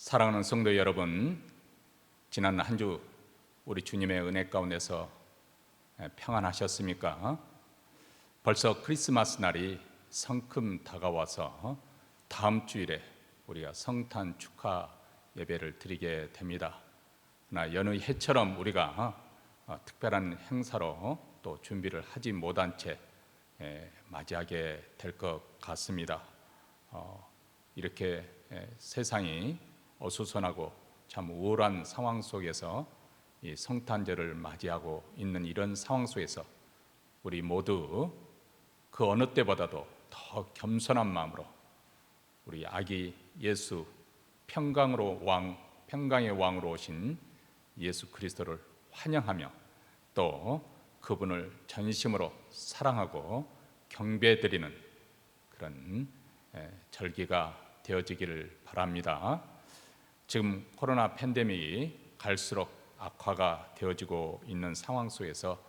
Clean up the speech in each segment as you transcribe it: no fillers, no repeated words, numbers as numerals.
사랑하는 성도 여러분, 지난 한 주 우리 주님의 은혜 가운데서 평안하셨습니까? 벌써 크리스마스 날이 성큼 다가와서 다음 주일에 우리가 성탄 축하 예배를 드리게 됩니다. 그러나 여느 해처럼 우리가 특별한 행사로 또 준비를 하지 못한 채 맞이하게 될 것 같습니다. 이렇게 세상이 어수선하고 참 우울한 상황 속에서 이 성탄절을 맞이하고 있는 이런 상황 속에서 우리 모두 그 어느 때보다도 더 겸손한 마음으로 우리 아기 예수 평강의 왕으로 오신 예수 그리스도를 환영하며 또 그분을 전심으로 사랑하고 경배드리는 그런 절기가 되어지기를 바랍니다. 지금 코로나 팬데믹이 갈수록 악화가 되어지고 있는 상황 속에서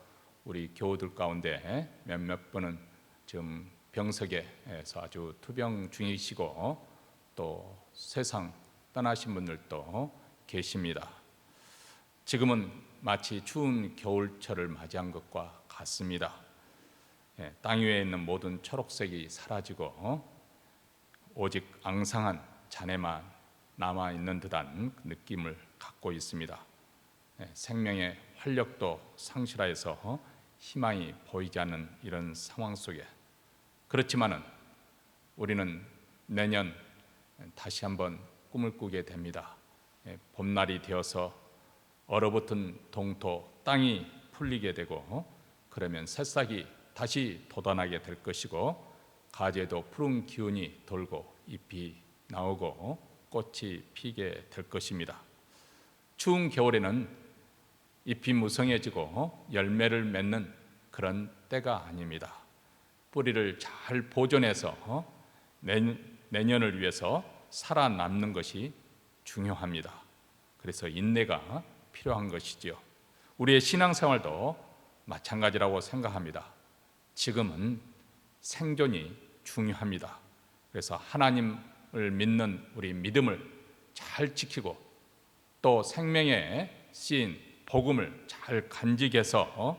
우리 교우들 가운데 몇몇 분은 지금 병석에서 아주 투병 중이시고 또 세상 떠나신 분들도 계십니다. 지금은 마치 추운 겨울철을 맞이한 것과 같습니다. 땅 위에 있는 모든 초록색이 사라지고 오직 앙상한 잔해만 남아있는 듯한 느낌을 갖고 있습니다. 생명의 활력도 상실하여서 희망이 보이지 않는 이런 상황 속에 그렇지만은 우리는 내년 다시 한번 꿈을 꾸게 됩니다. 봄날이 되어서 얼어붙은 동토 땅이 풀리게 되고 그러면 새싹이 다시 돋아나게 될 것이고 가지에도 푸른 기운이 돌고 잎이 나오고 꽃이 피게 될 것입니다. 추운 겨울에는 잎이 무성해지고 열매를 맺는 그런 때가 아닙니다. 뿌리를 잘 보존해서 내년을 위해서 살아남는 것이 중요합니다. 그래서 인내가 필요한 것이지요. 우리의 신앙생활도 마찬가지라고 생각합니다. 지금은 생존이 중요합니다. 그래서 하나님을 믿는 우리 믿음을 잘 지키고 또 생명의 씨인 복음을 잘 간직해서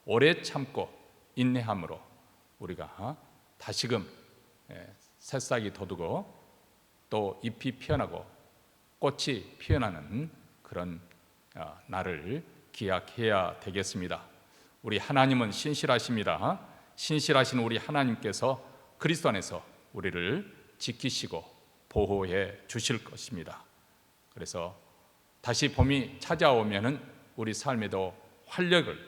오래 참고 인내함으로 우리가 다시금 새싹이 돋고 또 잎이 피어나고 꽃이 피어나는 그런 날을 기약해야 되겠습니다. 우리 하나님은 신실하십니다. 신실하신 우리 하나님께서 그리스도 안에서 우리를 지키시고 보호해 주실 것입니다. 그래서 다시 봄이 찾아오면은 우리 삶에도 활력을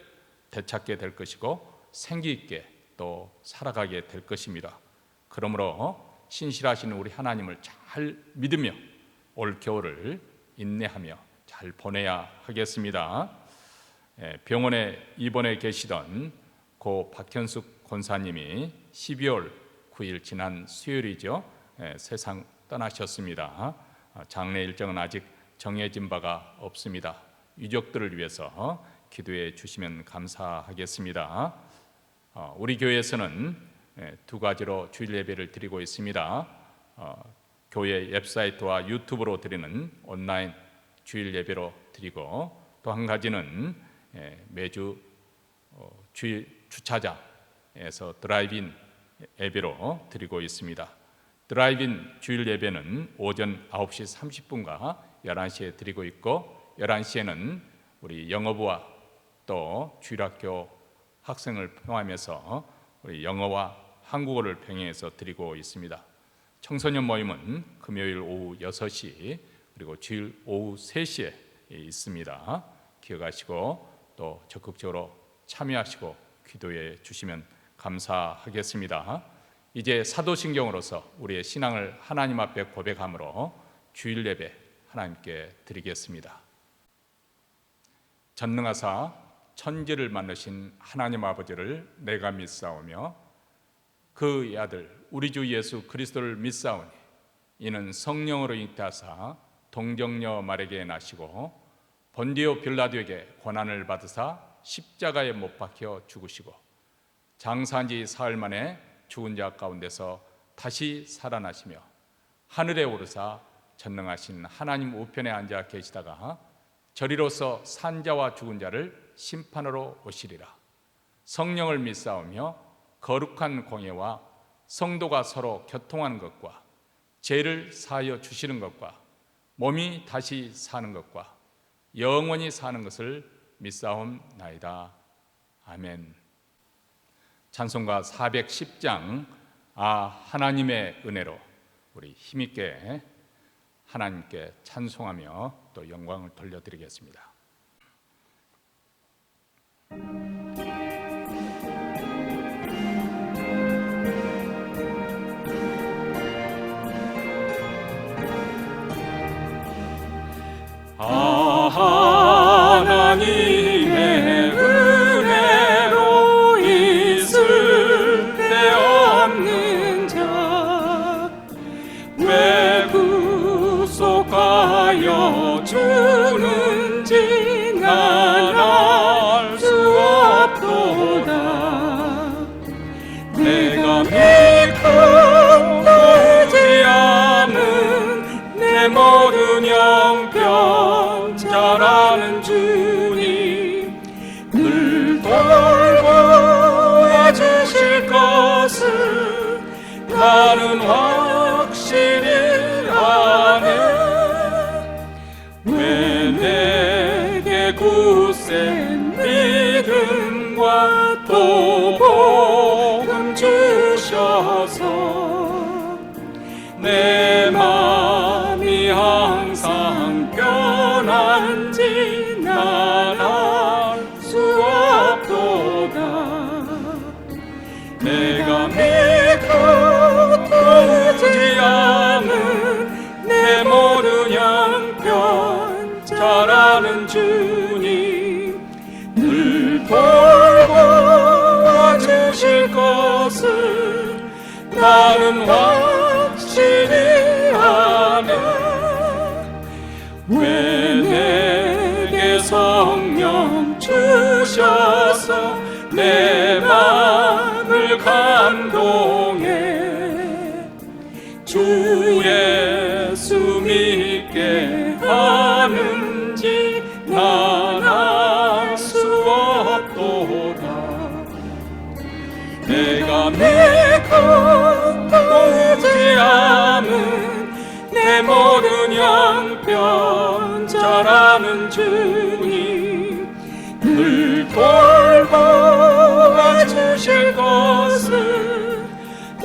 되찾게 될 것이고 생기 있게 또 살아가게 될 것입니다. 그러므로 신실하신 우리 하나님을 잘 믿으며 올 겨울을 인내하며 잘 보내야 하겠습니다. 병원에 입원해 계시던 고 박현숙 권사님이 12월 9일 지난 수요일이죠. 세상 떠나셨습니다. 장례 일정은 아직 정해진 바가 없습니다. 유족들을 위해서 기도해 주시면 감사하겠습니다. 우리 교회에서는 두 가지로 주일 예배를 드리고 있습니다. 교회 웹사이트와 유튜브로 드리는 온라인 주일 예배로 드리고 또 한 가지는 매주 주일 주차장에서 드라이브인 예배로 드리고 있습니다. 드라이브인 주일 예배는 오전 9시 30분과 11시에 드리고 있고 11시에는 우리 영어부와 또 주일학교 학생을 포함해서 우리 영어와 한국어를 병행해서 드리고 있습니다. 청소년 모임은 금요일 오후 6시 그리고 주일 오후 3시에 있습니다. 기억하시고 또 적극적으로 참여하시고 기도해 주시면 감사하겠습니다. 이제 사도신경으로서 우리의 신앙을 하나님 앞에 고백함으로 주일 예배 하나님께 드리겠습니다. 전능하사 천지를 만드신 하나님 아버지를 내가 믿사오며 그의 아들 우리 주 예수 그리스도를 믿사오니 이는 성령으로 잉태하사 동정녀 마리아에게 나시고 본디오 빌라도에게 고난을 받으사 십자가에 못 박혀 죽으시고 장사한 지 사흘 만에 죽은 자 가운데서 다시 살아나시며 하늘에 오르사 전능하신 하나님 우편에 앉아 계시다가 저리로서 산자와 죽은 자를 심판으로 오시리라. 성령을 믿사오며 거룩한 공예와 성도가 서로 교통하는 것과 죄를 사하여 주시는 것과 몸이 다시 사는 것과 영원히 사는 것을 믿사옵나이다. 아멘. 찬송가 410장 하나님의 은혜로 우리 힘있게 하나님께 찬송하며 또 영광을 돌려드리겠습니다. 하나님의 은혜로 있을 데 없는 자 왜 구속하여 주는지 난 알 수 없도다. 내가 믿고 의지하는 내 모든 영병 잘하는 주님 늘 돌봐주실 것을 나는 확실히 아네. 왜 내게 굳센 믿음과 또 복음 주셔서 내 마음이 항상 편한지 난 알 수 없도다. 내가 믿고 의지하는 내 모든 양편 잘하는 주님 늘 돌봐주실 것을 나는 확실히 아네. 왜 내게 성령 주셔서 내 마음을 감동해 주 예수 믿게 하는지 난 알 수 없도다. 내가 믿고 의지하는 내 모든 양편 잘하는 주님 늘 돌봐주실 것을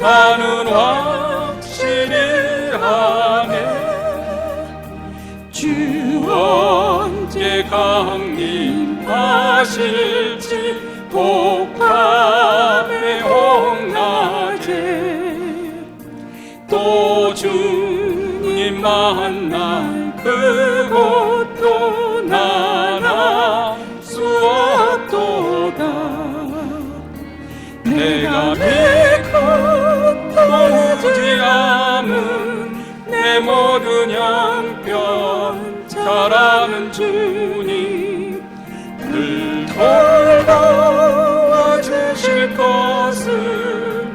나는 확실히 아네. 주 언제 강림하실지 복함의 홍낮에 또 주님 만날 그곳도 난 알 수 없도다. 내가 믿고 의지하는 내 모든 양편 잘하는 주님 늘 돌봐주실 것을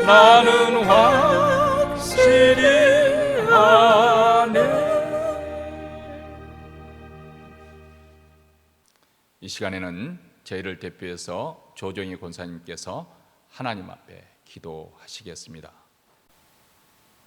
나는 확실히 아네. 이 시간에는 저희를 대표해서 조정희 권사님께서 하나님 앞에 기도하시겠습니다.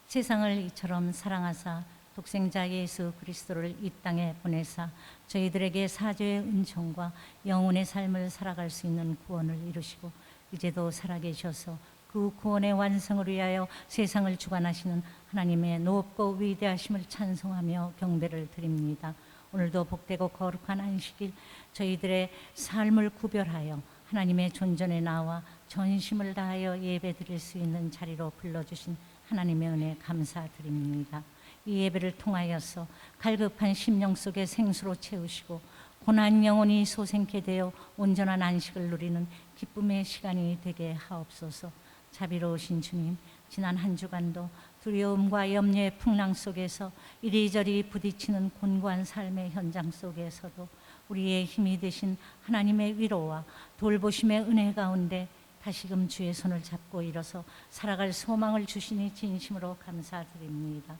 세상을 이처럼 사랑하사 독생자 예수 그리스도를 이 땅에 보내사 저희들에게 사죄의 은총과 영혼의 삶을 살아갈 수 있는 구원을 이루시고 이제도 살아계셔서 그 구원의 완성을 위하여 세상을 주관하시는 하나님의 높고 위대하심을 찬송하며 경배를 드립니다. 오늘도 복되고 거룩한 안식일 저희들의 삶을 구별하여 하나님의 존전에 나와 전심을 다하여 예배드릴 수 있는 자리로 불러주신 하나님의 은혜 감사드립니다. 이 예배를 통하여서 갈급한 심령 속에 생수로 채우시고 고난 영혼이 소생케 되어 온전한 안식을 누리는 기쁨의 시간이 되게 하옵소서. 자비로우신 주님, 지난 한 주간도 두려움과 염려의 풍랑 속에서 이리저리 부딪히는 곤고한 삶의 현장 속에서도 우리의 힘이 되신 하나님의 위로와 돌보심의 은혜 가운데 다시금 주의 손을 잡고 일어서 살아갈 소망을 주시니 진심으로 감사드립니다.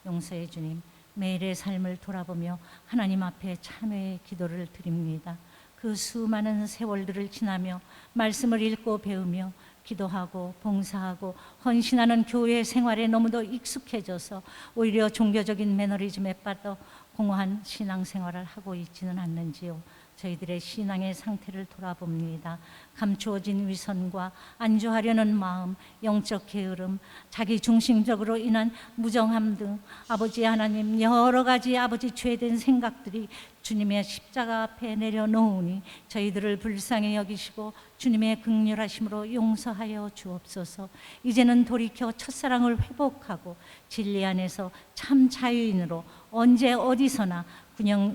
용서해 주님, 매일의 삶을 돌아보며 하나님 앞에 참회의 기도를 드립니다. 그 수많은 세월들을 지나며 말씀을 읽고 배우며 기도하고 봉사하고 헌신하는 교회 생활에 너무도 익숙해져서 오히려 종교적인 매너리즘에 빠져 공허한 신앙생활을 하고 있지는 않는지요. 저희들의 신앙의 상태를 돌아봅니다. 감추어진 위선과 안주하려는 마음, 영적 게으름, 자기 중심적으로 인한 무정함 등 아버지 하나님 여러 가지 아버지 죄된 생각들이 주님의 십자가 앞에 내려놓으니 저희들을 불쌍히 여기시고 주님의 긍휼하심으로 용서하여 주옵소서. 이제는 돌이켜 첫사랑을 회복하고 진리 안에서 참 자유인으로 언제 어디서나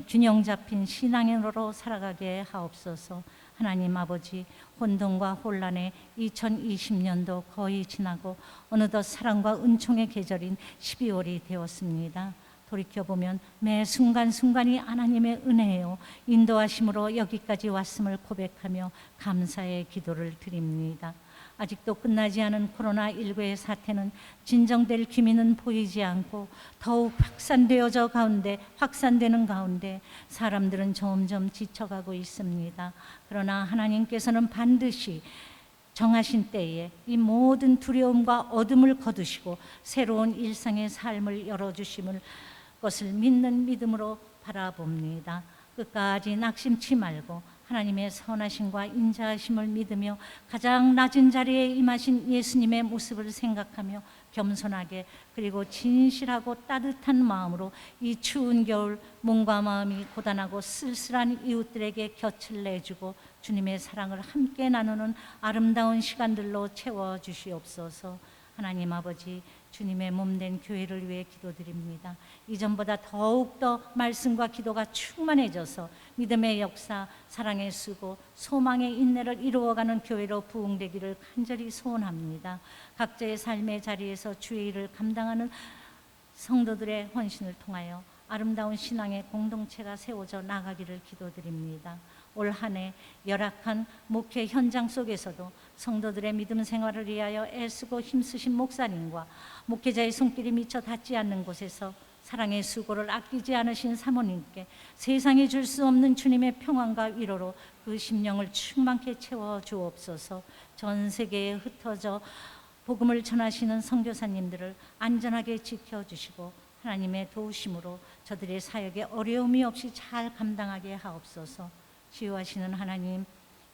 균형 잡힌 신앙인으로 살아가게 하옵소서. 하나님 아버지, 혼돈과 혼란의 2020년도 거의 지나고 어느덧 사랑과 은총의 계절인 12월이 되었습니다. 돌이켜보면 매 순간순간이 하나님의 은혜요 인도하심으로 여기까지 왔음을 고백하며 감사의 기도를 드립니다. 아직도 끝나지 않은 코로나19의 사태는 진정될 기미는 보이지 않고 더욱 확산되는 가운데 사람들은 점점 지쳐가고 있습니다. 그러나 하나님께서는 반드시 정하신 때에 이 모든 두려움과 어둠을 거두시고 새로운 일상의 삶을 열어주심을 것을 믿는 믿음으로 바라봅니다. 끝까지 낙심치 말고 하나님의 선하심과 인자하심을 믿으며 가장 낮은 자리에 임하신 예수님의 모습을 생각하며 겸손하게 그리고 진실하고 따뜻한 마음으로 이 추운 겨울 몸과 마음이 고단하고 쓸쓸한 이웃들에게 곁을 내주고 주님의 사랑을 함께 나누는 아름다운 시간들로 채워주시옵소서. 하나님 아버지, 주님의 몸된 교회를 위해 기도드립니다. 이전보다 더욱더 말씀과 기도가 충만해져서 믿음의 역사, 사랑의 수고, 소망의 인내를 이루어가는 교회로 부흥되기를 간절히 소원합니다. 각자의 삶의 자리에서 주의 일을 감당하는 성도들의 헌신을 통하여 아름다운 신앙의 공동체가 세워져 나가기를 기도드립니다. 올 한 해 열악한 목회 현장 속에서도 성도들의 믿음 생활을 위하여 애쓰고 힘쓰신 목사님과 목회자의 손길이 미쳐 닿지 않는 곳에서 사랑의 수고를 아끼지 않으신 사모님께 세상이 줄 수 없는 주님의 평안과 위로로 그 심령을 충만케 채워 주옵소서. 전 세계에 흩어져 복음을 전하시는 선교사님들을 안전하게 지켜주시고 하나님의 도우심으로 저들의 사역에 어려움이 없이 잘 감당하게 하옵소서. 치유하시는 하나님,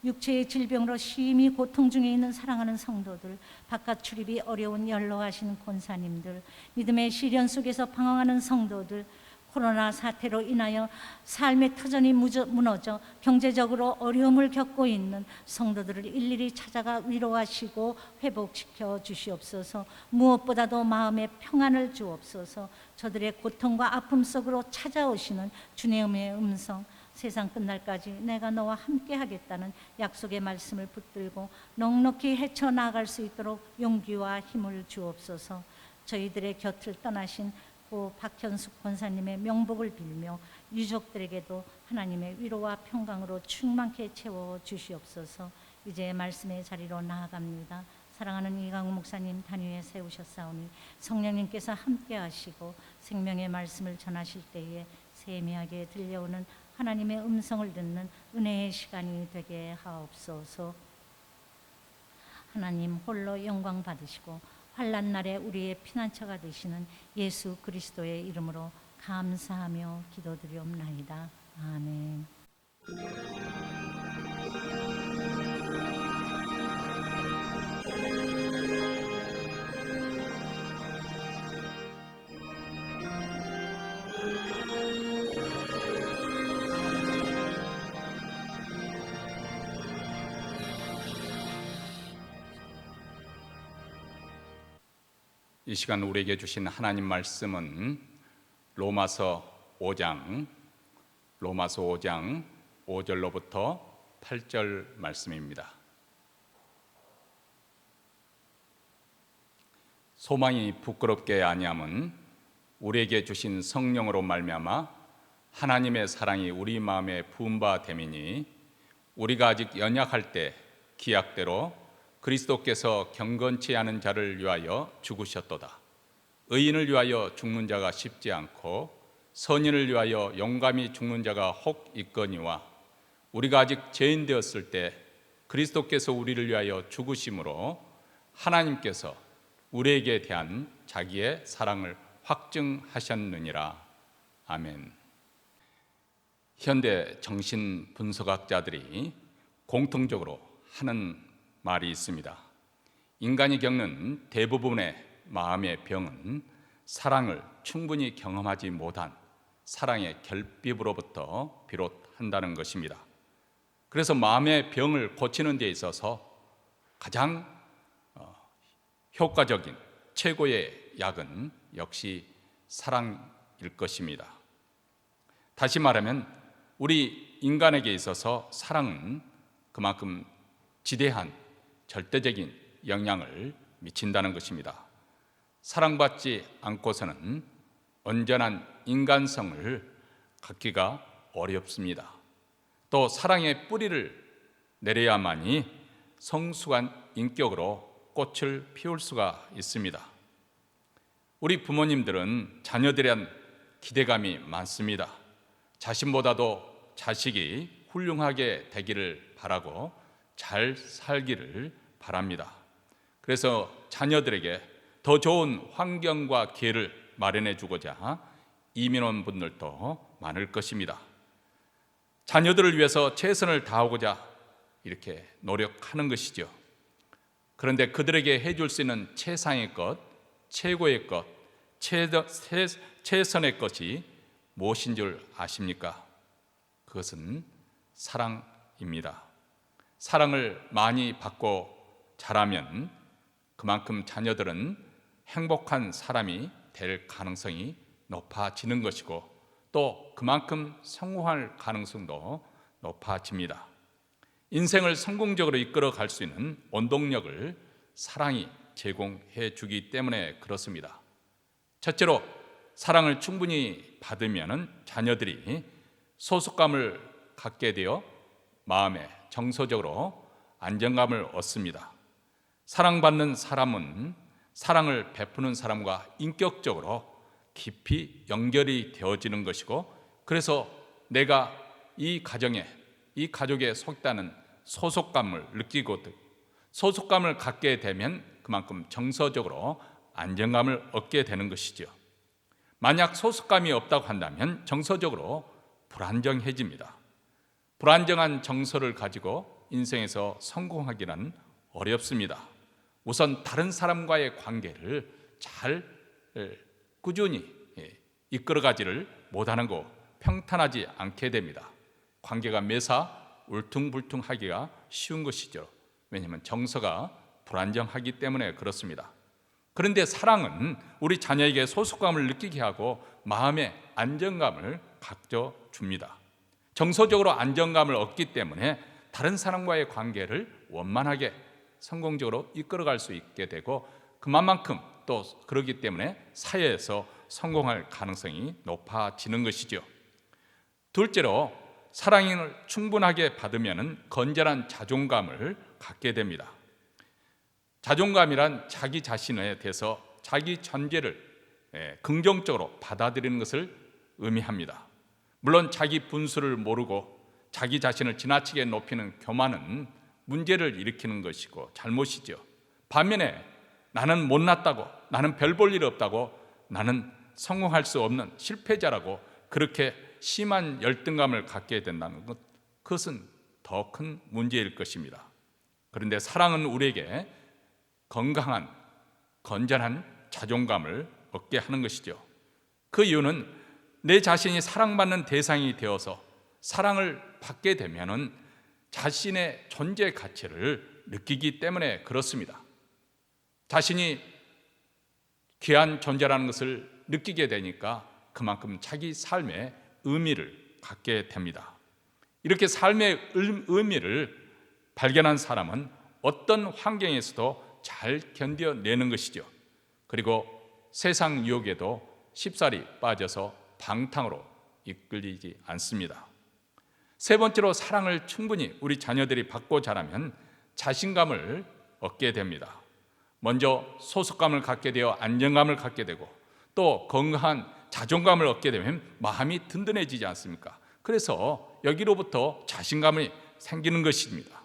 육체의 질병으로 심히 고통 중에 있는 사랑하는 성도들, 바깥 출입이 어려운 연로하신 권사님들, 믿음의 시련 속에서 방황하는 성도들, 코로나 사태로 인하여 삶의 터전이 무너져 경제적으로 어려움을 겪고 있는 성도들을 일일이 찾아가 위로하시고 회복시켜 주시옵소서. 무엇보다도 마음의 평안을 주옵소서. 저들의 고통과 아픔 속으로 찾아오시는 주님의 음성, 세상 끝날까지 내가 너와 함께 하겠다는 약속의 말씀을 붙들고 넉넉히 헤쳐나갈 수 있도록 용기와 힘을 주옵소서. 저희들의 곁을 떠나신 고 박현숙 권사님의 명복을 빌며 유족들에게도 하나님의 위로와 평강으로 충만케 채워 주시옵소서. 이제 말씀의 자리로 나아갑니다. 사랑하는 이강우 목사님 단위에 세우셨사오니 성령님께서 함께 하시고 생명의 말씀을 전하실 때에 세미하게 들려오는 하나님의 음성을 듣는 은혜의 시간이 되게 하옵소서. 하나님 홀로 영광 받으시고 환난 날에 우리의 피난처가 되시는 예수 그리스도의 이름으로 감사하며 기도드리옵나이다. 아멘. 이 시간 우리에게 주신 하나님 말씀은 로마서 5장 5절로부터 8절 말씀입니다. 소망이 부끄럽게 아니함은 우리에게 주신 성령으로 말미암아 하나님의 사랑이 우리 마음에 부은 바 됨이니 우리가 아직 연약할 때 기약대로 그리스도께서 경건치 않은 자를 위하여 죽으셨도다. 의인을 위하여 죽는 자가 쉽지 않고 선인을 위하여 용감히 죽는 자가 혹 있거니와 우리가 아직 죄인 되었을 때 그리스도께서 우리를 위하여 죽으심으로 하나님께서 우리에게 대한 자기의 사랑을 확증하셨느니라. 아멘. 현대 정신분석학자들이 공통적으로 하는 말이 있습니다. 인간이 겪는 대부분의 마음의 병은 사랑을 충분히 경험하지 못한 사랑의 결핍으로부터 비롯한다는 것입니다. 그래서 마음의 병을 고치는 데 있어서 가장 효과적인 최고의 약은 역시 사랑일 것입니다. 다시 말하면 우리 인간에게 있어서 사랑은 그만큼 지대한 절대적인 영향을 미친다는 것입니다. 사랑받지 않고서는 온전한 인간성을 갖기가 어렵습니다. 또 사랑의 뿌리를 내려야만이 성숙한 인격으로 꽃을 피울 수가 있습니다. 우리 부모님들은 자녀들에 대한 기대감이 많습니다. 자신보다도 자식이 훌륭하게 되기를 바라고 잘 살기를 바랍니다. 그래서 자녀들에게 더 좋은 환경과 기회를 마련해 주고자 이민원 분들도 많을 것입니다. 자녀들을 위해서 최선을 다하고자 이렇게 노력하는 것이죠. 그런데 그들에게 해줄 수 있는 최상의 것, 최고의 것, 최선의 것이 무엇인 줄 아십니까? 그것은 사랑입니다. 사랑을 많이 받고 자라면 그만큼 자녀들은 행복한 사람이 될 가능성이 높아지는 것이고 또 그만큼 성공할 가능성도 높아집니다. 인생을 성공적으로 이끌어 갈 수 있는 원동력을 사랑이 제공해 주기 때문에 그렇습니다. 첫째로 사랑을 충분히 받으면 자녀들이 소속감을 갖게 되어 마음에 정서적으로 안정감을 얻습니다. 사랑받는 사람은 사랑을 베푸는 사람과 인격적으로 깊이 연결이 되어지는 것이고 그래서 내가 이 가정에 이 가족에 속다는 소속감을 느끼고 소속감을 갖게 되면 그만큼 정서적으로 안정감을 얻게 되는 것이죠. 만약 소속감이 없다고 한다면 정서적으로 불안정해집니다. 불안정한 정서를 가지고 인생에서 성공하기는 어렵습니다. 우선 다른 사람과의 관계를 잘 꾸준히 이끌어가지를 못하는 거 평탄하지 않게 됩니다. 관계가 매사 울퉁불퉁하기가 쉬운 것이죠. 왜냐하면 정서가 불안정하기 때문에 그렇습니다. 그런데 사랑은 우리 자녀에게 소속감을 느끼게 하고 마음의 안정감을 가져줍니다. 정서적으로 안정감을 얻기 때문에 다른 사람과의 관계를 원만하게 성공적으로 이끌어갈 수 있게 되고 그만큼 또 그렇기 때문에 사회에서 성공할 가능성이 높아지는 것이죠. 둘째로 사랑을 충분하게 받으면 건전한 자존감을 갖게 됩니다. 자존감이란 자기 자신에 대해서 자기 존재를 긍정적으로 받아들이는 것을 의미합니다. 물론 자기 분수를 모르고 자기 자신을 지나치게 높이는 교만은 문제를 일으키는 것이고 잘못이죠. 반면에 나는 못났다고, 나는 별 볼 일 없다고, 나는 성공할 수 없는 실패자라고 그렇게 심한 열등감을 갖게 된다는 것, 그것은 더 큰 문제일 것입니다. 그런데 사랑은 우리에게 건강한, 건전한 자존감을 얻게 하는 것이죠. 그 이유는 내 자신이 사랑받는 대상이 되어서 사랑을 받게 되면은 자신의 존재 가치를 느끼기 때문에 그렇습니다. 자신이 귀한 존재라는 것을 느끼게 되니까 그만큼 자기 삶의 의미를 갖게 됩니다. 이렇게 삶의 의미를 발견한 사람은 어떤 환경에서도 잘 견뎌내는 것이죠. 그리고 세상 유혹에도 쉽사리 빠져서 방탕으로 이끌리지 않습니다. 세 번째로 사랑을 충분히 우리 자녀들이 받고 자라면 자신감을 얻게 됩니다. 먼저 소속감을 갖게 되어 안정감을 갖게 되고 또 건강한 자존감을 얻게 되면 마음이 든든해지지 않습니까? 그래서 여기로부터 자신감이 생기는 것입니다.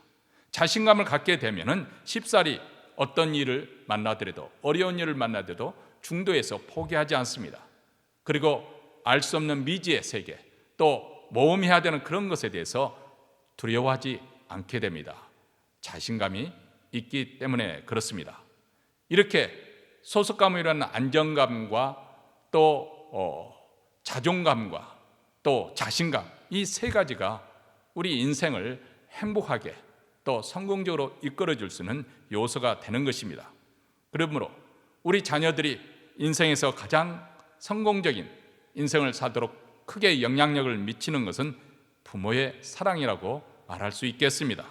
자신감을 갖게 되면은 쉽사리 어떤 일을 만나더라도, 어려운 일을 만나더라도 중도에서 포기하지 않습니다. 그리고 알 수 없는 미지의 세계, 또 모험해야 되는 그런 것에 대해서 두려워하지 않게 됩니다. 자신감이 있기 때문에 그렇습니다. 이렇게 소속감이라는 안정감과 또 자존감과 또 자신감, 이 세 가지가 우리 인생을 행복하게 또 성공적으로 이끌어줄 수 있는 요소가 되는 것입니다. 그러므로 우리 자녀들이 인생에서 가장 성공적인 인생을 살도록 크게 영향력을 미치는 것은 부모의 사랑이라고 말할 수 있겠습니다.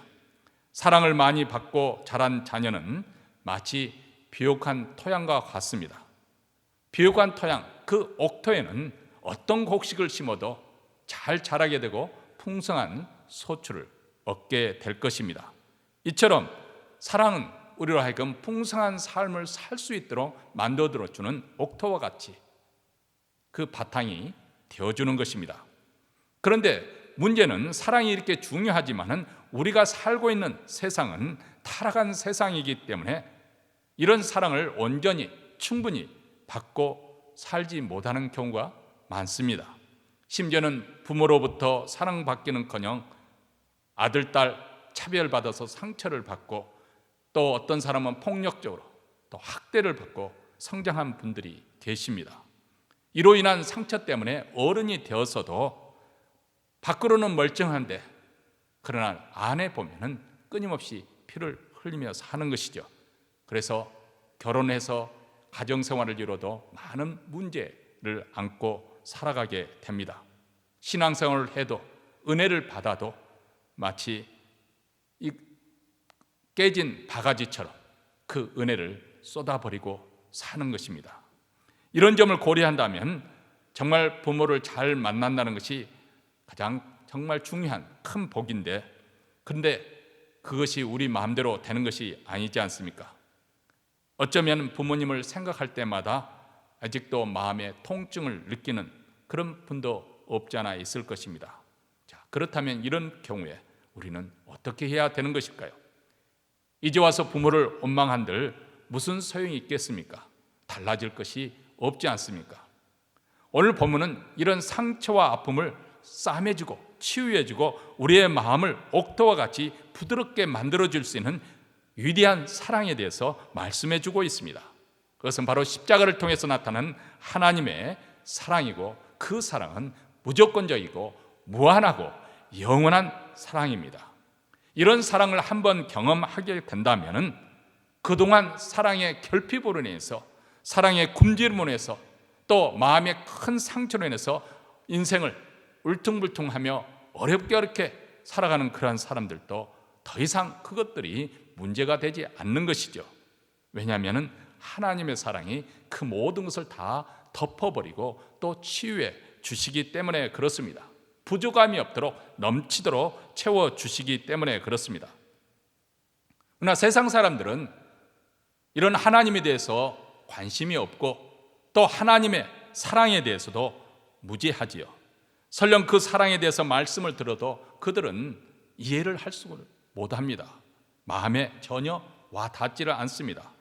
사랑을 많이 받고 자란 자녀는 마치 비옥한 토양과 같습니다. 비옥한 토양, 그 옥토에는 어떤 곡식을 심어도 잘 자라게 되고 풍성한 소출을 얻게 될 것입니다. 이처럼 사랑은 우리로 하여금 풍성한 삶을 살 수 있도록 만들어주는 옥토와 같이 그 바탕이 되어주는 것입니다. 그런데 문제는 사랑이 이렇게 중요하지만은 우리가 살고 있는 세상은 타락한 세상이기 때문에 이런 사랑을 온전히 충분히 받고 살지 못하는 경우가 많습니다. 심지어는 부모로부터 사랑받기는커녕 아들, 딸 차별받아서 상처를 받고 또 어떤 사람은 폭력적으로 또 학대를 받고 성장한 분들이 계십니다. 이로 인한 상처 때문에 어른이 되어서도 밖으로는 멀쩡한데 그러나 안에 보면은 끊임없이 피를 흘리며 사는 것이죠. 그래서 결혼해서 가정생활을 이뤄도 많은 문제를 안고 살아가게 됩니다. 신앙생활을 해도 은혜를 받아도 마치 이 깨진 바가지처럼 그 은혜를 쏟아버리고 사는 것입니다. 이런 점을 고려한다면 정말 부모를 잘 만난다는 것이 가장 정말 중요한 큰 복인데, 그런데 그것이 우리 마음대로 되는 것이 아니지 않습니까? 어쩌면 부모님을 생각할 때마다 아직도 마음에 통증을 느끼는 그런 분도 없지 않아 있을 것입니다. 자, 그렇다면 이런 경우에 우리는 어떻게 해야 되는 것일까요? 이제 와서 부모를 원망한들 무슨 소용이 있겠습니까? 달라질 것이 없지 않습니까? 오늘 본문은 이런 상처와 아픔을 싸매주고 치유해주고 우리의 마음을 옥토와 같이 부드럽게 만들어줄 수 있는 위대한 사랑에 대해서 말씀해주고 있습니다. 그것은 바로 십자가를 통해서 나타나는 하나님의 사랑이고, 그 사랑은 무조건적이고 무한하고 영원한 사랑입니다. 이런 사랑을 한번 경험하게 된다면 그동안 사랑의 결핍으로 인해서, 사랑의 굶주림으로 인해서, 또 마음의 큰 상처로 인해서 인생을 울퉁불퉁하며 어렵게 살아가는 그러한 사람들도 더 이상 그것들이 문제가 되지 않는 것이죠. 왜냐하면 하나님의 사랑이 그 모든 것을 다 덮어버리고 또 치유해 주시기 때문에 그렇습니다. 부족함이 없도록 넘치도록 채워주시기 때문에 그렇습니다. 그러나 세상 사람들은 이런 하나님에 대해서 관심이 없고 또 하나님의 사랑에 대해서도 무지하지요. 설령 그 사랑에 대해서 말씀을 들어도 그들은 이해를 할 수 못합니다. 마음에 전혀 와 닿지를 않습니다.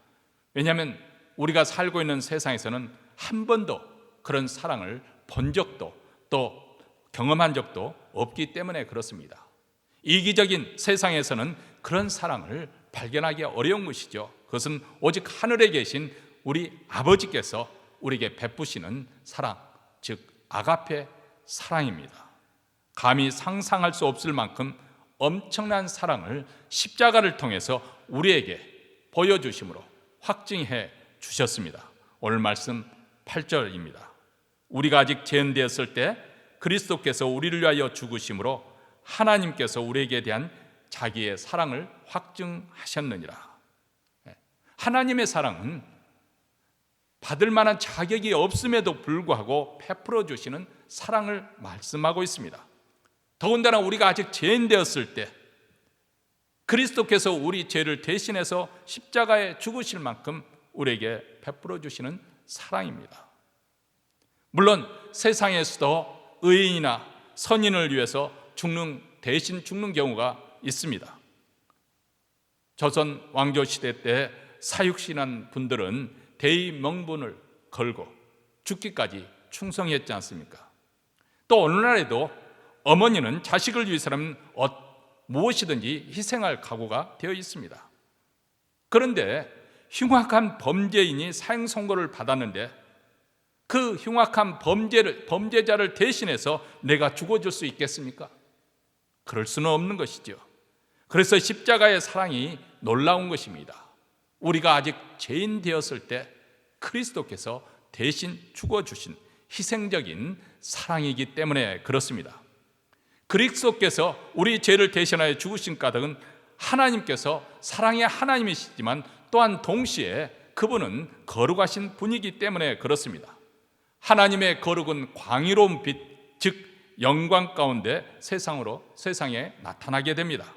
왜냐하면 우리가 살고 있는 세상에서는 한 번도 그런 사랑을 본 적도 또 경험한 적도 없기 때문에 그렇습니다. 이기적인 세상에서는 그런 사랑을 발견하기 어려운 것이죠. 그것은 오직 하늘에 계신 우리 아버지께서 우리에게 베푸시는 사랑, 즉 아가페 사랑입니다. 감히 상상할 수 없을 만큼 엄청난 사랑을 십자가를 통해서 우리에게 보여주심으로 확증해 주셨습니다. 오늘 말씀 8절입니다. 우리가 아직 죄인되었을 때 그리스도께서 우리를 위하여 죽으심으로 하나님께서 우리에게 대한 자기의 사랑을 확증하셨느니라. 하나님의 사랑은 받을 만한 자격이 없음에도 불구하고 베풀어 주시는 사랑을 말씀하고 있습니다. 더군다나 우리가 아직 죄인 되었을 때 그리스도께서 우리 죄를 대신해서 십자가에 죽으실 만큼 우리에게 베풀어 주시는 사랑입니다. 물론 세상에서도 의인이나 선인을 위해서 대신 죽는 경우가 있습니다. 조선 왕조 시대 때 사육신한 분들은 대의 명분을 걸고 죽기까지 충성했지 않습니까? 또 오늘날에도 어머니는 자식을 위해서라면 무엇이든지 희생할 각오가 되어 있습니다. 그런데 흉악한 범죄인이 사형 선고를 받았는데 그 흉악한 범죄자를 대신해서 내가 죽어줄 수 있겠습니까? 그럴 수는 없는 것이죠. 그래서 십자가의 사랑이 놀라운 것입니다. 우리가 아직 죄인 되었을 때 그리스도께서 대신 죽어주신 희생적인 사랑이기 때문에 그렇습니다. 그리스도께서 우리 죄를 대신하여 죽으신 까닭은 하나님께서 사랑의 하나님이시지만 또한 동시에 그분은 거룩하신 분이기 때문에 그렇습니다. 하나님의 거룩은 광의로운 빛, 즉 영광 가운데 세상에 나타나게 됩니다.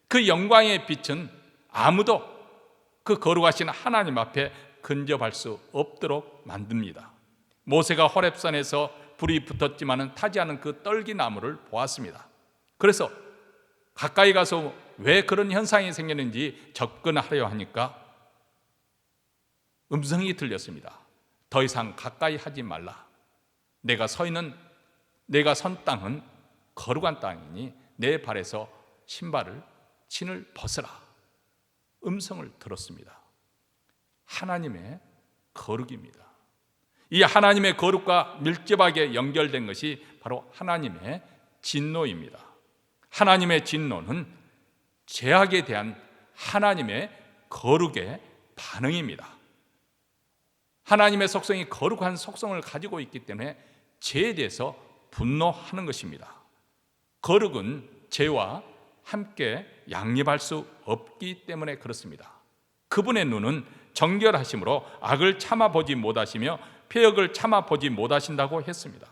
그 영광의 빛은 아무도 그 거룩하신 하나님 앞에 근접할 수 없도록 만듭니다. 모세가 호렙산에서 불이 붙었지만은 타지 않은 그 떨기나무를 보았습니다. 그래서 가까이 가서 왜 그런 현상이 생겼는지 접근하려 하니까 음성이 들렸습니다. 더 이상 가까이 하지 말라. 내가 선 땅은 거룩한 땅이니 내 발에서 신을 벗으라. 음성을 들었습니다. 하나님의 거룩입니다. 이 하나님의 거룩과 밀접하게 연결된 것이 바로 하나님의 진노입니다. 하나님의 진노는 죄악에 대한 하나님의 거룩의 반응입니다. 하나님의 속성이 거룩한 속성을 가지고 있기 때문에 죄에 대해서 분노하는 것입니다. 거룩은 죄와 함께 양립할 수 없기 때문에 그렇습니다. 그분의 눈은 정결하심으로 악을 참아보지 못하시며 폐역을 참아보지 못하신다고 했습니다.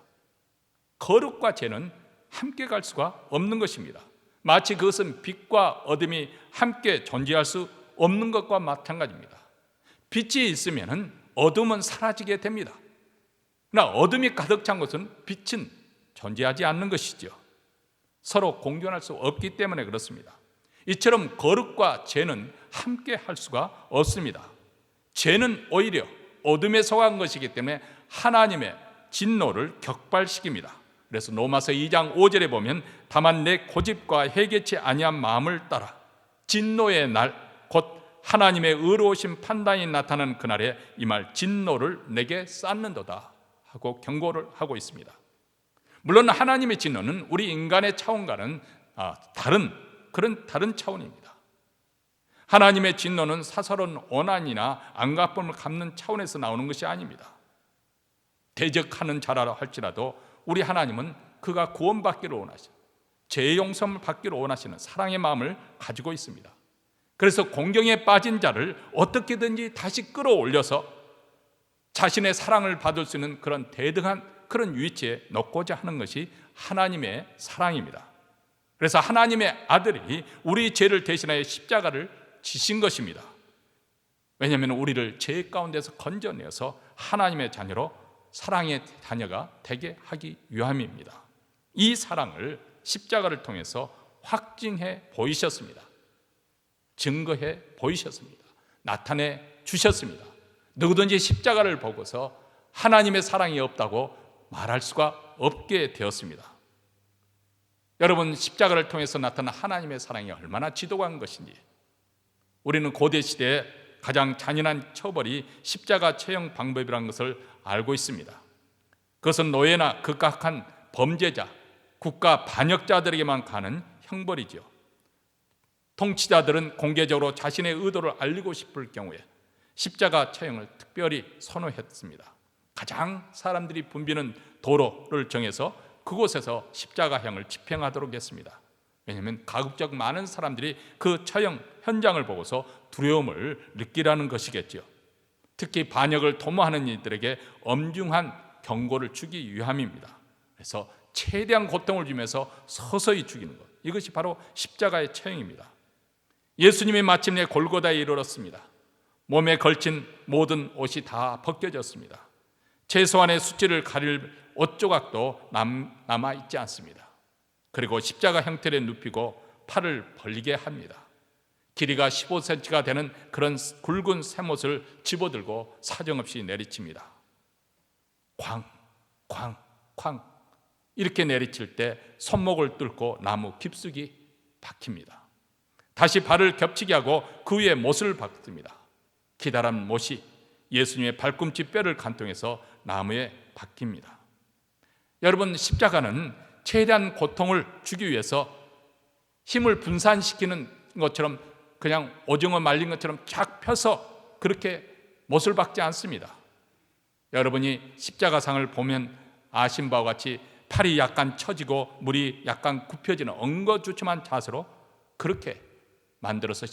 거룩과 죄는 함께 갈 수가 없는 것입니다. 마치 그것은 빛과 어둠이 함께 존재할 수 없는 것과 마찬가지입니다. 빛이 있으면 어둠은 사라지게 됩니다. 그러나 어둠이 가득 찬 것은 빛은 존재하지 않는 것이죠. 서로 공존할 수 없기 때문에 그렇습니다. 이처럼 거룩과 죄는 함께 할 수가 없습니다. 죄는 오히려 어둠에 속한 것이기 때문에 하나님의 진노를 격발시킵니다. 그래서 로마서 2장 5절에 보면 다만 내 고집과 회개치 아니한 마음을 따라 진노의 날 곧 하나님의 의로우신 판단이 나타나는 그날에 이 말 진노를 내게 쌓는도다 하고 경고를 하고 있습니다. 물론 하나님의 진노는 우리 인간의 차원과는 다른 차원입니다. 하나님의 진노는 사설은 원한이나 안가쁨을 갚는 차원에서 나오는 것이 아닙니다. 대적하는 자라 할지라도 우리 하나님은 그가 구원받기를 원하시고 죄의 용서를 받기를 원하시는 사랑의 마음을 가지고 있습니다. 그래서 공경에 빠진 자를 어떻게든지 다시 끌어올려서 자신의 사랑을 받을 수 있는 그런 대등한 그런 위치에 놓고자 하는 것이 하나님의 사랑입니다. 그래서 하나님의 아들이 우리 죄를 대신하여 십자가를 지신 것입니다. 왜냐하면 우리를 죄 가운데서 건져내어서 하나님의 자녀로 사랑의 자녀가 되게 하기 위함입니다. 이 사랑을 십자가를 통해서 확증해 보이셨습니다. 증거해 보이셨습니다. 나타내 주셨습니다. 누구든지 십자가를 보고서 하나님의 사랑이 없다고 말할 수가 없게 되었습니다. 여러분, 십자가를 통해서 나타난 하나님의 사랑이 얼마나 지독한 것인지, 우리는 고대 시대에 가장 잔인한 처벌이 십자가 처형 방법이라는 것을 알고 있습니다. 그것은 노예나 극악한 범죄자, 국가 반역자들에게만 가는 형벌이지요. 통치자들은 공개적으로 자신의 의도를 알리고 싶을 경우에 십자가 처형을 특별히 선호했습니다. 가장 사람들이 붐비는 도로를 정해서 그곳에서 십자가형을 집행하도록 했습니다. 왜냐하면 가급적 많은 사람들이 그 처형 현장을 보고서 두려움을 느끼라는 것이겠죠. 특히 반역을 도모하는 이들에게 엄중한 경고를 주기 위함입니다. 그래서 최대한 고통을 주면서 서서히 죽이는 것, 이것이 바로 십자가의 처형입니다. 예수님이 마침내 골고다에 이르렀습니다. 몸에 걸친 모든 옷이 다 벗겨졌습니다. 최소한의 수치를 가릴 옷 조각도 남아 있지 않습니다. 그리고 십자가 형태를 눕히고 팔을 벌리게 합니다. 길이가 15cm가 되는 그런 굵은 쇠못을 집어들고 사정없이 내리칩니다. 쾅, 쾅, 쾅 이렇게 내리칠 때 손목을 뚫고 나무 깊숙이 박힙니다. 다시 발을 겹치게 하고 그 위에 못을 박습니다. 기다란 못이 예수님의 발꿈치 뼈를 간통해서 나무에 박힙니다. 여러분, 십자가는 최대한 고통을 주기 위해서 힘을 분산시키는 것처럼 그냥 오징어 말린 것처럼 쫙 펴서 그렇게 못을 박지 않습니다. 여러분이 십자가상을 보면 아신 바와 같이 팔이 약간 처지고 물이 약간 굽혀지는 엉거주춤한 자세로 그렇게 만들어서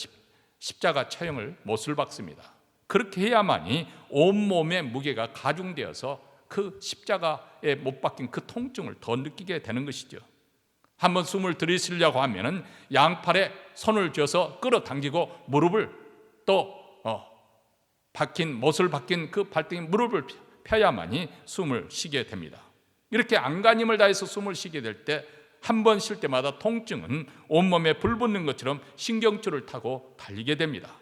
십자가 처형을 못을 박습니다. 그렇게 해야만이 온몸의 무게가 가중되어서 그 십자가에 못 박힌 그 통증을 더 느끼게 되는 것이죠. 한번 숨을 들이쉬려고 하면은 양팔에 손을 쥐어서 끌어당기고 무릎을 또 못을 박힌 그 발등에 무릎을 펴야만이 숨을 쉬게 됩니다. 이렇게 안간힘을 다해서 숨을 쉬게 될 때 한 번 쉴 때마다 통증은 온몸에 불붙는 것처럼 신경줄을 타고 달리게 됩니다.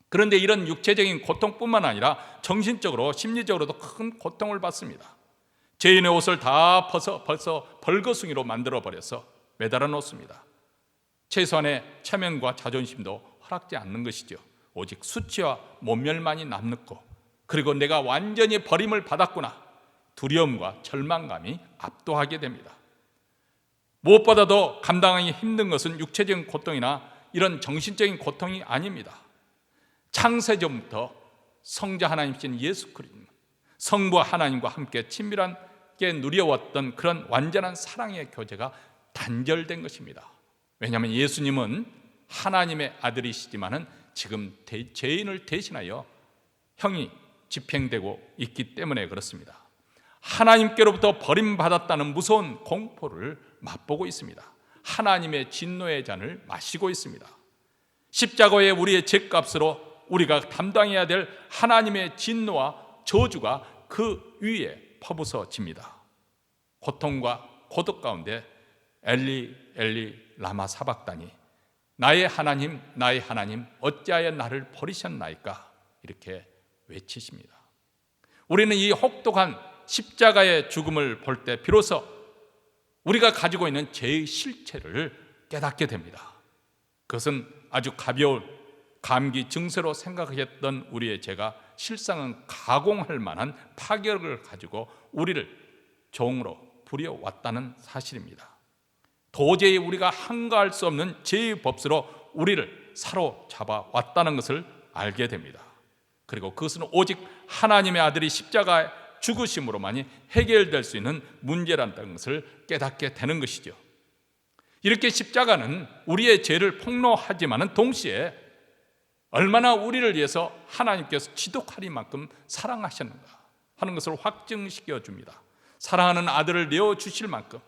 그런데 이런 육체적인 고통뿐만 아니라 정신적으로 심리적으로도 큰 고통을 받습니다. 죄인의 옷을 다 벌써 벌거숭이로 만들어버려서 매달아 놓습니다. 최소한의 체면과 자존심도 허락지 않는 것이죠. 오직 수치와 모멸만이 남고, 그리고 내가 완전히 버림을 받았구나, 두려움과 절망감이 압도하게 됩니다. 무엇보다도 감당하기 힘든 것은 육체적인 고통이나 이런 정신적인 고통이 아닙니다. 창세전부터 성자 하나님이신 예수 그리스도, 성부 하나님과 함께 친밀하게 누려왔던 그런 완전한 사랑의 교제가 단절된 것입니다. 왜냐하면 예수님은 하나님의 아들이시지만은 지금 죄인을 대신하여 형이 집행되고 있기 때문에 그렇습니다. 하나님께로부터 버림받았다는 무서운 공포를 맛보고 있습니다. 하나님의 진노의 잔을 마시고 있습니다. 십자가에 우리의 죄값으로 우리가 담당해야 될 하나님의 진노와 저주가 그 위에 퍼부서집니다. 고통과 고독 가운데 엘리 엘리 라마 사박다니, 나의 하나님 나의 하나님 어찌하여 나를 버리셨나이까, 이렇게 외치십니다. 우리는 이 혹독한 십자가의 죽음을 볼 때 비로소 우리가 가지고 있는 죄의 실체를 깨닫게 됩니다. 그것은 아주 가벼운 감기 증세로 생각했던 우리의 죄가 실상은 가공할 만한 파격을 가지고 우리를 종으로 부려왔다는 사실입니다. 도저히 우리가 한가할 수 없는 죄의 법수로 우리를 사로잡아 왔다는 것을 알게 됩니다. 그리고 그것은 오직 하나님의 아들이 십자가에 죽으심으로만이 해결될 수 있는 문제라는 것을 깨닫게 되는 것이죠. 이렇게 십자가는 우리의 죄를 폭로하지만은 동시에 얼마나 우리를 위해서 하나님께서 지독하리만큼 사랑하셨는가 하는 것을 확증시켜 줍니다. 사랑하는 아들을 내어주실 만큼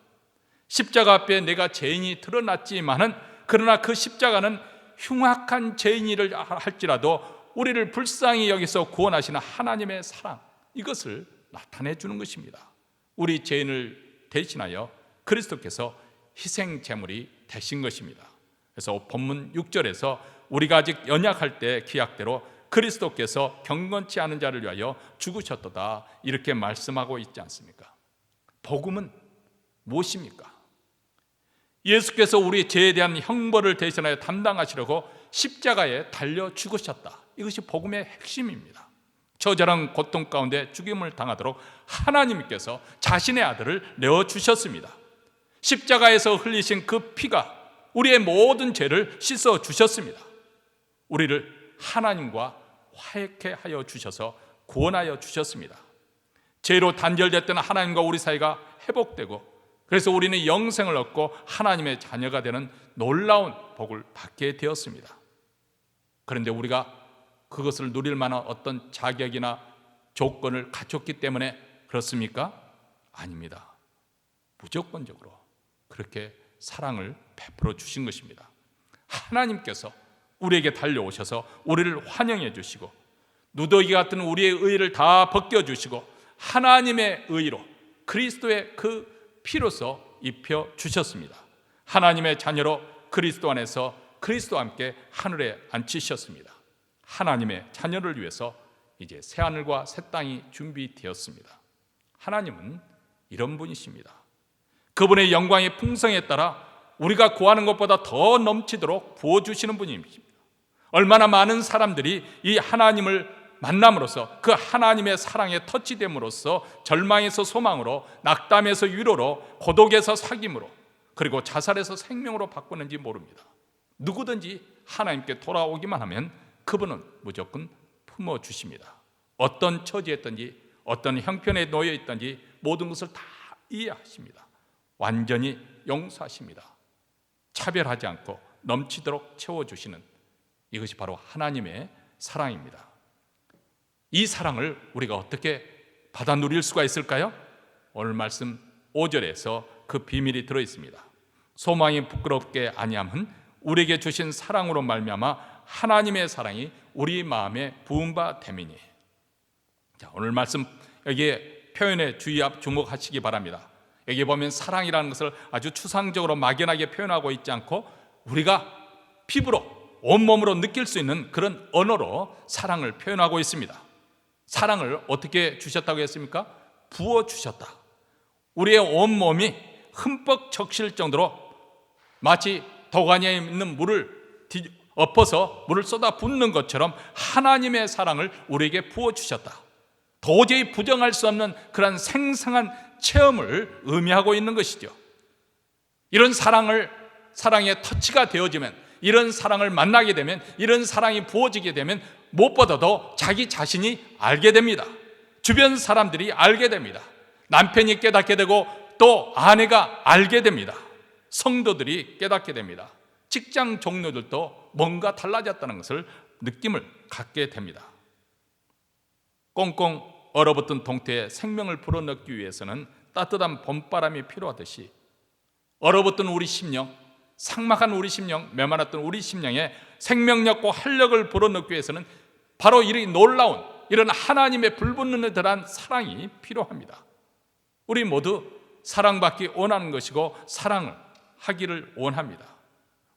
십자가 앞에 내가 죄인이 드러났지만은, 그러나 그 십자가는 흉악한 죄인이를 할지라도 우리를 불쌍히 여기서 구원하시는 하나님의 사랑, 이것을 나타내 주는 것입니다. 우리 죄인을 대신하여 그리스도께서 희생 제물이 되신 것입니다. 그래서 본문 6절에서 우리가 아직 연약할 때 기약대로 그리스도께서 경건치 않은 자를 위하여 죽으셨도다, 이렇게 말씀하고 있지 않습니까? 복음은 무엇입니까? 예수께서 우리 죄에 대한 형벌을 대신하여 담당하시려고 십자가에 달려 죽으셨다. 이것이 복음의 핵심입니다. 처절한 고통 가운데 죽임을 당하도록 하나님께서 자신의 아들을 내어주셨습니다. 십자가에서 흘리신 그 피가 우리의 모든 죄를 씻어 주셨습니다. 우리를 하나님과 화해케 하여 주셔서 구원하여 주셨습니다. 죄로 단절됐던 하나님과 우리 사이가 회복되고, 그래서 우리는 영생을 얻고 하나님의 자녀가 되는 놀라운 복을 받게 되었습니다. 그런데 우리가 그것을 누릴 만한 어떤 자격이나 조건을 갖췄기 때문에 그렇습니까? 아닙니다. 무조건적으로 그렇게 사랑을 베풀어 주신 것입니다. 하나님께서 우리에게 달려오셔서 우리를 환영해 주시고 누더기 같은 우리의 의를 다 벗겨주시고 하나님의 의로 그리스도의 그 피로써 입혀주셨습니다. 하나님의 자녀로 그리스도 안에서 그리스도와 함께 하늘에 앉히셨습니다. 하나님의 자녀를 위해서 이제 새하늘과 새 땅이 준비되었습니다. 하나님은 이런 분이십니다. 그분의 영광의 풍성에 따라 우리가 구하는 것보다 더 넘치도록 부어주시는 분이십니다. 얼마나 많은 사람들이 이 하나님을 만남으로써 그 하나님의 사랑에 터치됨으로써 절망에서 소망으로, 낙담에서 위로로, 고독에서 사귐으로, 그리고 자살에서 생명으로 바꾸는지 모릅니다. 누구든지 하나님께 돌아오기만 하면 그분은 무조건 품어주십니다. 어떤 처지에 있든지 어떤 형편에 놓여 있든지 모든 것을 다 이해하십니다. 완전히 용서하십니다. 차별하지 않고 넘치도록 채워주시는, 이것이 바로 하나님의 사랑입니다. 이 사랑을 우리가 어떻게 받아 누릴 수가 있을까요? 오늘 말씀 5절에서 그 비밀이 들어있습니다. 소망이 부끄럽게 아니함은 우리에게 주신 사랑으로 말미암아 하나님의 사랑이 우리 마음에 부은 바 됨이니. 자, 오늘 말씀 여기에 표현에 주목하시기 바랍니다. 여기 보면 사랑이라는 것을 아주 추상적으로 막연하게 표현하고 있지 않고 우리가 피부로 온몸으로 느낄 수 있는 그런 언어로 사랑을 표현하고 있습니다. 사랑을 어떻게 주셨다고 했습니까? 부어주셨다. 우리의 온몸이 흠뻑 적실 정도로 마치 도가니에 있는 물을 엎어서 물을 쏟아 붓는 것처럼 하나님의 사랑을 우리에게 부어주셨다. 도저히 부정할 수 없는 그런 생생한 체험을 의미하고 있는 것이죠. 이런 사랑의 터치가 되어지면, 이런 사랑을 만나게 되면, 이런 사랑이 부어지게 되면 무엇보다도 자기 자신이 알게 됩니다. 주변 사람들이 알게 됩니다. 남편이 깨닫게 되고 또 아내가 알게 됩니다. 성도들이 깨닫게 됩니다. 직장 동료들도 뭔가 달라졌다는 것을 느낌을 갖게 됩니다. 꽁꽁 얼어붙은 동태에 생명을 불어넣기 위해서는 따뜻한 봄바람이 필요하듯이 얼어붙은 우리 심령, 삭막한 우리 심령, 메마랐던 우리 심령에 생명력과 활력을 불어넣기 위해서는 바로 이 놀라운 이런 하나님의 불붙는 듯한 사랑이 필요합니다. 우리 모두 사랑받기 원하는 것이고 사랑을 하기를 원합니다.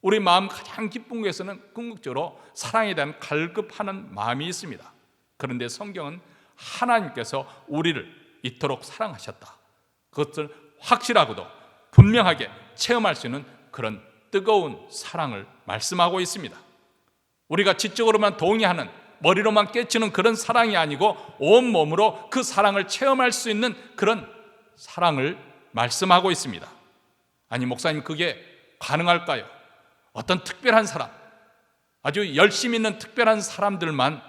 우리 마음 가장 기쁜 것에서는 궁극적으로 사랑에 대한 갈급하는 마음이 있습니다. 그런데 성경은 하나님께서 우리를 이토록 사랑하셨다, 그것을 확실하고도 분명하게 체험할 수 있는 그런 뜨거운 사랑을 말씀하고 있습니다. 우리가 지적으로만 동의하는, 머리로만 깨치는 그런 사랑이 아니고 온몸으로 그 사랑을 체험할 수 있는 그런 사랑을 말씀하고 있습니다. 아니, 목사님, 그게 가능할까요? 어떤 특별한 사람, 아주 열심히 있는 특별한 사람들만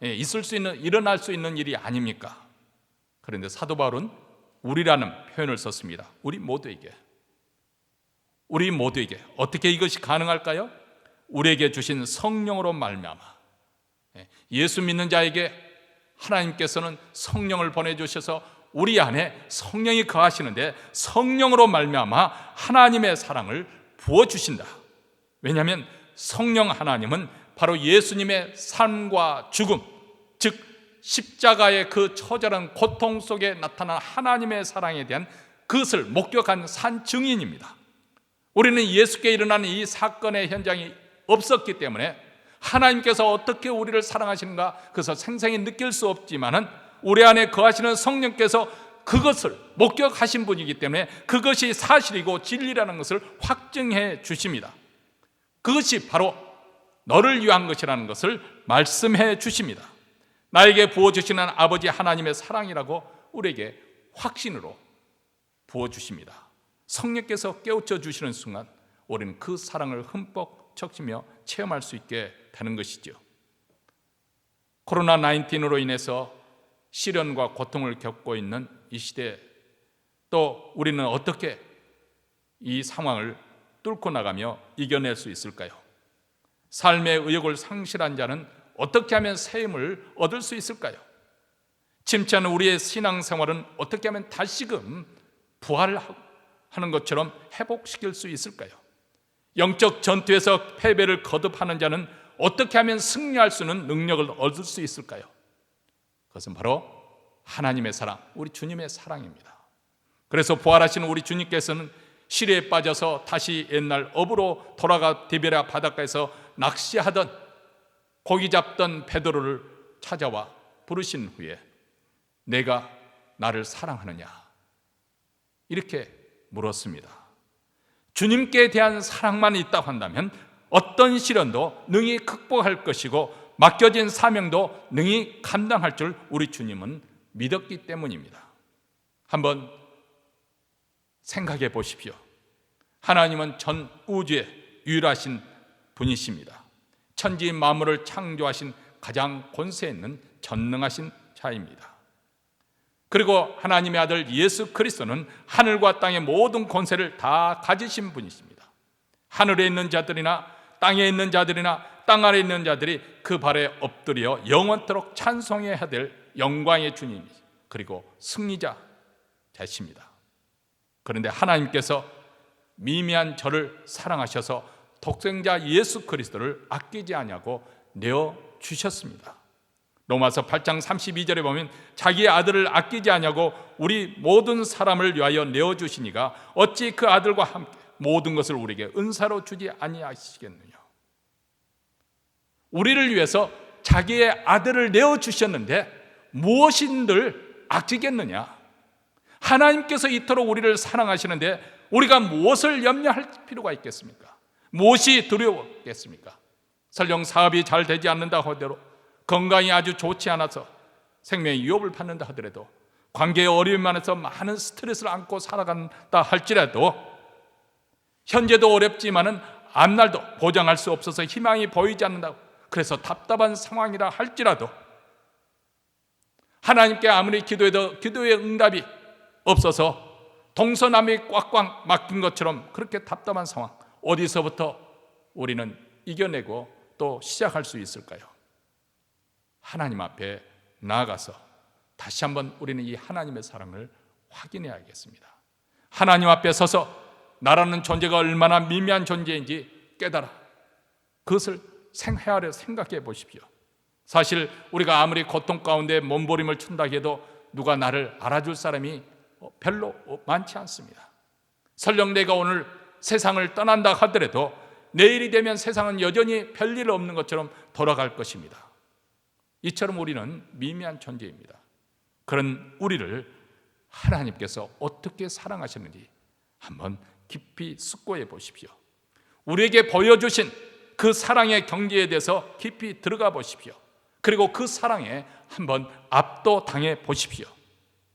있을 수 있는, 일어날 수 있는 일이 아닙니까? 그런데 사도 바울은 우리라는 표현을 썼습니다. 우리 모두에게 어떻게 이것이 가능할까요? 우리에게 주신 성령으로 말미암아. 예수 믿는 자에게 하나님께서는 성령을 보내주셔서 우리 안에 성령이 거하시는데 성령으로 말미암아 하나님의 사랑을 부어주신다. 왜냐하면 성령 하나님은 바로 예수님의 삶과 죽음, 즉 십자가의 그 처절한 고통 속에 나타난 하나님의 사랑에 대한 그것을 목격한 산 증인입니다. 우리는 예수께 일어나는 이 사건의 현장이 없었기 때문에 하나님께서 어떻게 우리를 사랑하시는가 그것을 생생히 느낄 수 없지만은 우리 안에 거하시는 성령께서 그것을 목격하신 분이기 때문에 그것이 사실이고 진리라는 것을 확증해 주십니다. 그것이 바로 너를 위한 것이라는 것을 말씀해 주십니다. 나에게 부어주시는 아버지 하나님의 사랑이라고 우리에게 확신으로 부어주십니다. 성령께서 깨우쳐 주시는 순간 우리는 그 사랑을 흠뻑 적시며 체험할 수 있게 되는 것이죠. 코로나19로 인해서 시련과 고통을 겪고 있는 이 시대, 또 우리는 어떻게 이 상황을 뚫고 나가며 이겨낼 수 있을까요? 삶의 의욕을 상실한 자는 어떻게 하면 새 힘을 얻을 수 있을까요? 침체하는 우리의 신앙생활은 어떻게 하면 다시금 부활하는 것처럼 회복시킬 수 있을까요? 영적 전투에서 패배를 거듭하는 자는 어떻게 하면 승리할 수 있는 능력을 얻을 수 있을까요? 그것은 바로 하나님의 사랑, 우리 주님의 사랑입니다. 그래서 부활하신 우리 주님께서는 시리에 빠져서 다시 옛날 어부로 돌아가 디베랴 바닷가에서 낚시하던 고기 잡던 베드로를 찾아와 부르신 후에 내가 나를 사랑하느냐 이렇게 물었습니다. 주님께 대한 사랑만 있다고 한다면 어떤 시련도 능히 극복할 것이고 맡겨진 사명도 능히 감당할 줄 우리 주님은 믿었기 때문입니다. 한번 생각해 보십시오. 하나님은 전 우주의 유일하신 분이십니다. 천지 만물을 창조하신 가장 권세 있는 전능하신 자입니다. 그리고 하나님의 아들 예수 그리스도는 하늘과 땅의 모든 권세를 다 가지신 분이십니다. 하늘에 있는 자들이나 땅에 있는 자들이나 땅 아래 있는 자들이 그 발에 엎드려 영원토록 찬송해야 될 영광의 주님, 그리고 승리자이십니다. 그런데 하나님께서 미미한 저를 사랑하셔서 독생자 예수 그리스도를 아끼지 아니하고 내어주셨습니다. 로마서 8장 32절에 보면 자기의 아들을 아끼지 아니하고 우리 모든 사람을 위하여 내어주시니가 어찌 그 아들과 함께 모든 것을 우리에게 은사로 주지 아니하시겠느냐. 우리를 위해서 자기의 아들을 내어주셨는데 무엇인들 아끼겠느냐. 하나님께서 이토록 우리를 사랑하시는데 우리가 무엇을 염려할 필요가 있겠습니까? 무엇이 두려웠겠습니까? 설령 사업이 잘 되지 않는다 하더라도, 건강이 아주 좋지 않아서 생명의 위협을 받는다 하더라도, 관계의 어려움이 많아서 많은 스트레스를 안고 살아간다 할지라도, 현재도 어렵지만은 앞날도 보장할 수 없어서 희망이 보이지 않는다고, 그래서 답답한 상황이라 할지라도, 하나님께 아무리 기도해도 기도의 응답이 없어서 동서남이 꽉꽉 막힌 것처럼 그렇게 답답한 상황, 어디서부터 우리는 이겨내고 또 시작할 수 있을까요? 하나님 앞에 나아가서 다시 한번 우리는 이 하나님의 사랑을 확인해야겠습니다. 하나님 앞에 서서 나라는 존재가 얼마나 미미한 존재인지 깨달아 그것을 헤아려 생각해 보십시오. 사실 우리가 아무리 고통 가운데 몸부림을 춘다 해도 누가 나를 알아줄 사람이 별로 많지 않습니다. 설령 내가 오늘 세상을 떠난다 하더라도 내일이 되면 세상은 여전히 별일 없는 것처럼 돌아갈 것입니다. 이처럼 우리는 미미한 존재입니다. 그런 우리를 하나님께서 어떻게 사랑하셨는지 한번 깊이 숙고해 보십시오. 우리에게 보여주신 그 사랑의 경지에 대해서 깊이 들어가 보십시오. 그리고 그 사랑에 한번 압도당해 보십시오.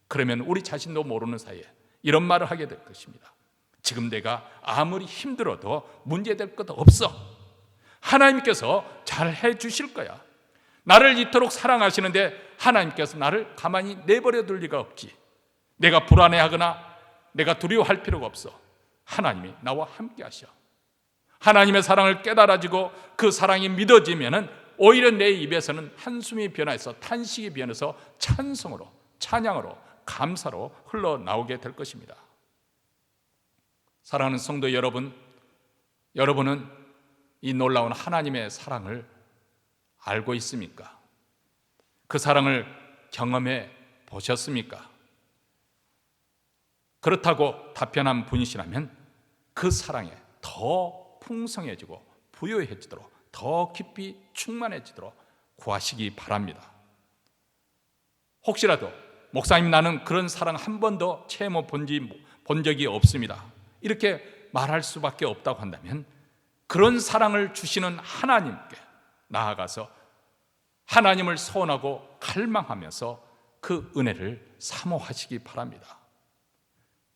그러면 우리 자신도 모르는 사이에 이런 말을 하게 될 것입니다. 지금 내가 아무리 힘들어도 문제될 것 없어. 하나님께서 잘 해주실 거야. 나를 이토록 사랑하시는데 하나님께서 나를 가만히 내버려 둘 리가 없지. 내가 불안해하거나 내가 두려워할 필요가 없어. 하나님이 나와 함께 하셔. 하나님의 사랑을 깨달아지고 그 사랑이 믿어지면은 오히려 내 입에서는 한숨이 변해서 탄식이 변해서 찬송으로, 찬양으로, 감사로 흘러나오게 될 것입니다. 사랑하는 성도 여러분, 여러분은 이 놀라운 하나님의 사랑을 알고 있습니까? 그 사랑을 경험해 보셨습니까? 그렇다고 답변한 분이시라면 그 사랑에 더 풍성해지고 부유해지도록, 더 깊이 충만해지도록 구하시기 바랍니다. 혹시라도 목사님, 나는 그런 사랑 한 번도 체험해 본 적이 없습니다, 이렇게 말할 수밖에 없다고 한다면 그런 사랑을 주시는 하나님께 나아가서 하나님을 소원하고 갈망하면서 그 은혜를 사모하시기 바랍니다.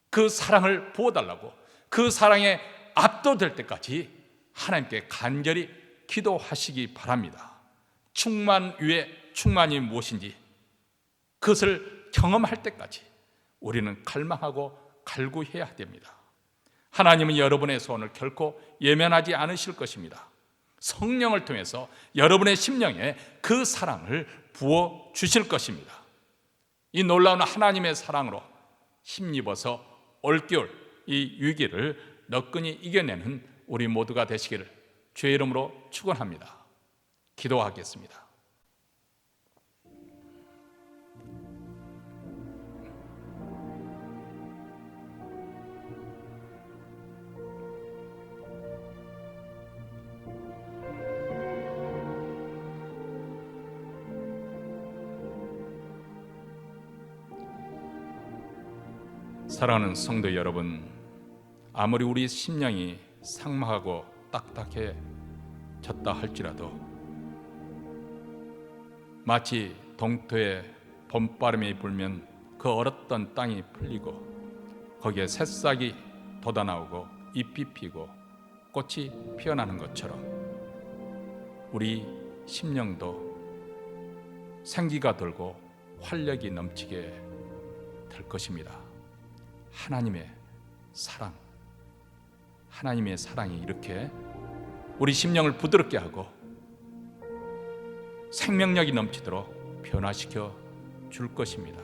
그 사랑을 부어달라고, 그 사랑에 압도될 때까지 하나님께 간절히 기도하시기 바랍니다. 충만 위에 충만이 무엇인지 그것을 경험할 때까지 우리는 갈망하고 갈구해야 됩니다. 하나님은 여러분의 소원을 결코 예면하지 않으실 것입니다. 성령을 통해서 여러분의 심령에 그 사랑을 부어 주실 것입니다. 이 놀라운 하나님의 사랑으로 힘입어서 올겨울 이 위기를 너끈히 이겨내는 우리 모두가 되시기를 주의 이름으로 축원합니다. 기도하겠습니다. 사랑하는 성도 여러분, 아무리 우리 심령이 삭막하고 딱딱해졌다 할지라도 마치 동토에 봄바람이 불면 그 얼었던 땅이 풀리고 거기에 새싹이 돋아나오고 잎이 피고 꽃이 피어나는 것처럼 우리 심령도 생기가 돌고 활력이 넘치게 될 것입니다. 하나님의 사랑, 하나님의 사랑이 이렇게 우리 심령을 부드럽게 하고 생명력이 넘치도록 변화시켜 줄 것입니다.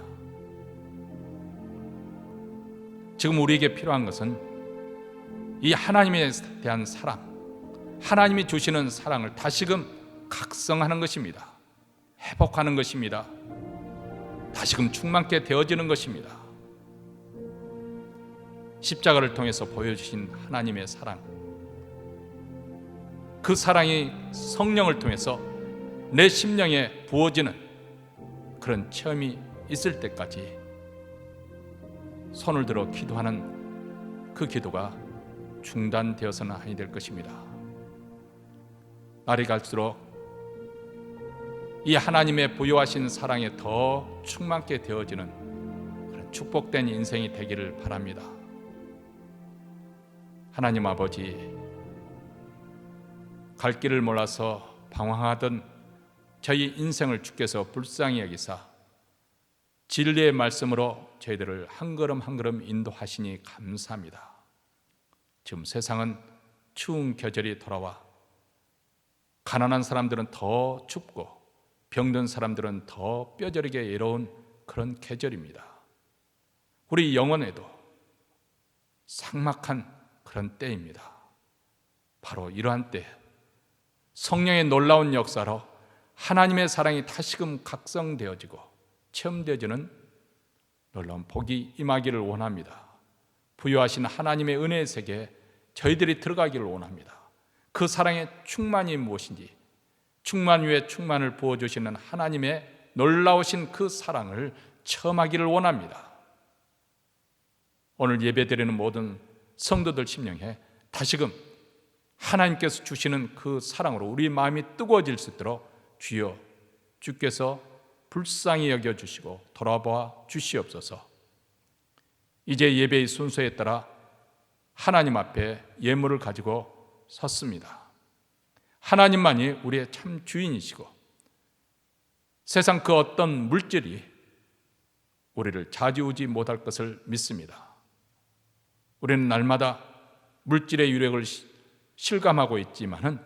지금 우리에게 필요한 것은 이 하나님에 대한 사랑, 하나님이 주시는 사랑을 다시금 각성하는 것입니다. 회복하는 것입니다. 다시금 충만케 되어지는 것입니다. 십자가를 통해서 보여주신 하나님의 사랑, 그 사랑이 성령을 통해서 내 심령에 부어지는 그런 체험이 있을 때까지 손을 들어 기도하는 그 기도가 중단되어서는 아니 될 것입니다. 날이 갈수록 이 하나님의 부여하신 사랑에 더 충만케 되어지는 그런 축복된 인생이 되기를 바랍니다. 하나님 아버지, 갈 길을 몰라서 방황하던 저희 인생을 주께서 불쌍히 여기사 진리의 말씀으로 저희들을 한 걸음 한 걸음 인도하시니 감사합니다. 지금 세상은 추운 계절이 돌아와 가난한 사람들은 더 춥고 병든 사람들은 더 뼈저리게 외로운 그런 계절입니다. 우리 영혼에도 삭막한 그런 때입니다. 바로 이러한 때 성령의 놀라운 역사로 하나님의 사랑이 다시금 각성되어지고 체험되어지는 놀라운 복이 임하기를 원합니다. 부여하신 하나님의 은혜의 세계에 저희들이 들어가기를 원합니다. 그 사랑의 충만이 무엇인지, 충만 위에 충만을 부어주시는 하나님의 놀라우신 그 사랑을 체험하기를 원합니다. 오늘 예배드리는 모든 성도들 심령에 다시금 하나님께서 주시는 그 사랑으로 우리 마음이 뜨거워질 수 있도록 주여 주께서 불쌍히 여겨주시고 돌아보아 주시옵소서. 이제 예배의 순서에 따라 하나님 앞에 예물을 가지고 섰습니다. 하나님만이 우리의 참 주인이시고 세상 그 어떤 물질이 우리를 좌지우지 못할 것을 믿습니다. 우리는 날마다 물질의 유력을 실감하고 있지만은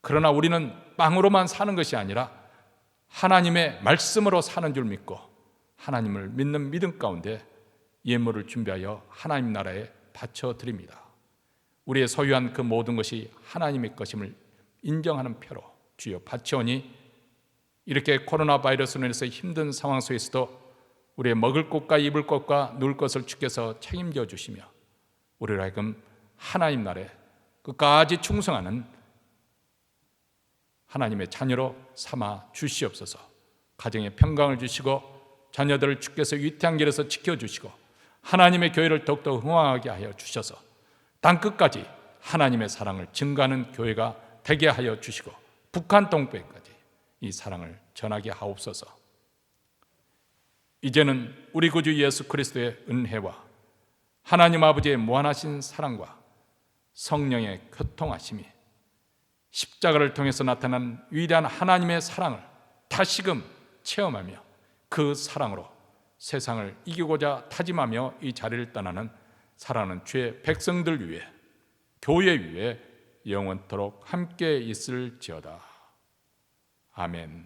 그러나 우리는 빵으로만 사는 것이 아니라 하나님의 말씀으로 사는 줄 믿고 하나님을 믿는 믿음 가운데 예물을 준비하여 하나님 나라에 바쳐드립니다. 우리의 소유한 그 모든 것이 하나님의 것임을 인정하는 표로 주여 바치오니 이렇게 코로나 바이러스로 인해서 힘든 상황 속에서도 우리의 먹을 것과 입을 것과 누울 것을 주께서 책임져 주시며 우리를 하여금 하나님 나라에 끝까지 충성하는 하나님의 자녀로 삼아 주시옵소서. 가정에 평강을 주시고 자녀들을 주께서 위태한 길에서 지켜주시고 하나님의 교회를 더욱더 흥왕하게 하여 주셔서 땅끝까지 하나님의 사랑을 증가하는 교회가 되게 하여 주시고 북한 동포에까지 이 사랑을 전하게 하옵소서. 이제는 우리 구주 예수 그리스도의 은혜와 하나님 아버지의 무한하신 사랑과 성령의 교통하심이 십자가를 통해서 나타난 위대한 하나님의 사랑을 다시금 체험하며 그 사랑으로 세상을 이기고자 다짐하며 이 자리를 떠나는 사랑하는 주의 백성들 위해 교회 위에 영원토록 함께 있을지어다. 아멘.